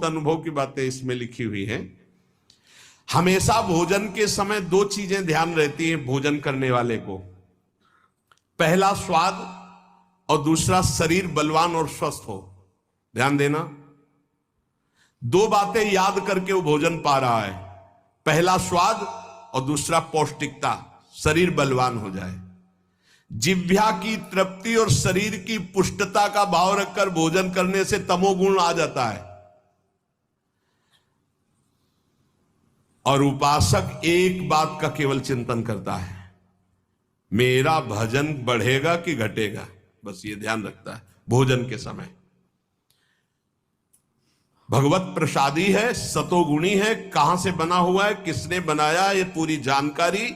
अनुभव की बातें इसमें लिखी हुई हैं। हमेशा भोजन के समय दो चीजें ध्यान रहती हैं भोजन करने वाले को। पहला स्वाद और दूसरा शरीर बलवान और स्वस्थ हो। ध्यान देना, दो बातें याद करके वो भोजन पा रहा है। पहला स्वाद और दूसरा पौष्टिकता, शरीर बलवान हो जाए। जिह्वा की तृप्ति और शरीर की पुष्टता का भाव रखकर भोजन करने से तमोगुण आ जाता है। और उपासक एक बात का केवल चिंतन करता है, मेरा भजन बढ़ेगा कि घटेगा, बस ये ध्यान रखता है भोजन के समय। भगवत प्रसादी है, सतोगुणी है, कहां से बना हुआ है, किसने बनाया, ये पूरी जानकारी,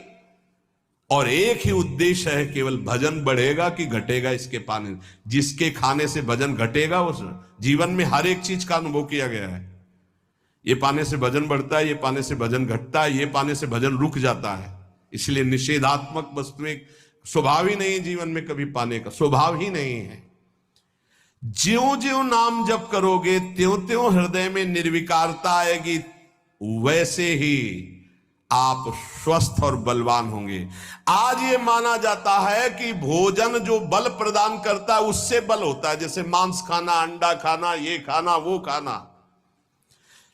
और एक ही उद्देश्य है, केवल भजन बढ़ेगा कि घटेगा इसके पाने। जिसके खाने से भजन घटेगा, उस जीवन में हर एक चीज का अनुभव किया गया है। ये पाने से भजन बढ़ता है, ये पाने से भजन घटता है, ये पाने से भजन रुक जाता है। इसलिए निषेधात्मक वस्तुएं स्वभाव ही नहीं, जीवन में कभी पाने का स्वभाव ही नहीं है। ज्यों ज्यों नाम जप करोगे त्यों त्यों हृदय में निर्विकारता आएगी, वैसे ही आप स्वस्थ और बलवान होंगे। आज ये माना जाता है कि भोजन जो बल प्रदान करता है उससे बल होता है, जैसे मांस खाना, अंडा खाना, ये खाना, वो खाना।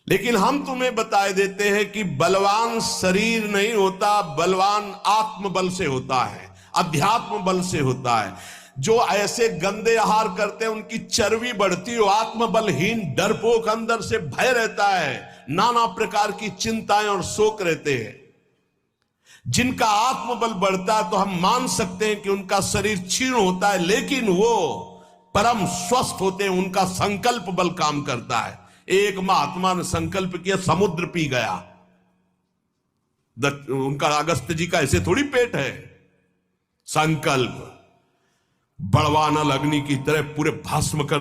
लेकिन हम तुम्हें बताए देते हैं कि बलवान शरीर नहीं होता, बलवान आत्मबल से होता है, अध्यात्म बल से होता है। जो ऐसे गंदे आहार करते हैं उनकी चर्बी बढ़ती है, आत्मबलहीन डरपोक अंदर से भय रहता है, नाना प्रकार की चिंताएं और शोक रहते हैं। जिनका आत्मबल बढ़ता है तो हम मान सकते हैं कि उनका शरीर क्षीण होता है, लेकिन वो परम स्वस्थ होते हैं, उनका संकल्प बल काम करता है। एक महात्मा ने संकल्प किया, समुद्र पी गया। उनका अगस्त जी का ऐसे थोड़ी पेट है। संकल्प बड़वानल अग्नि की तरह पूरे भस्म कर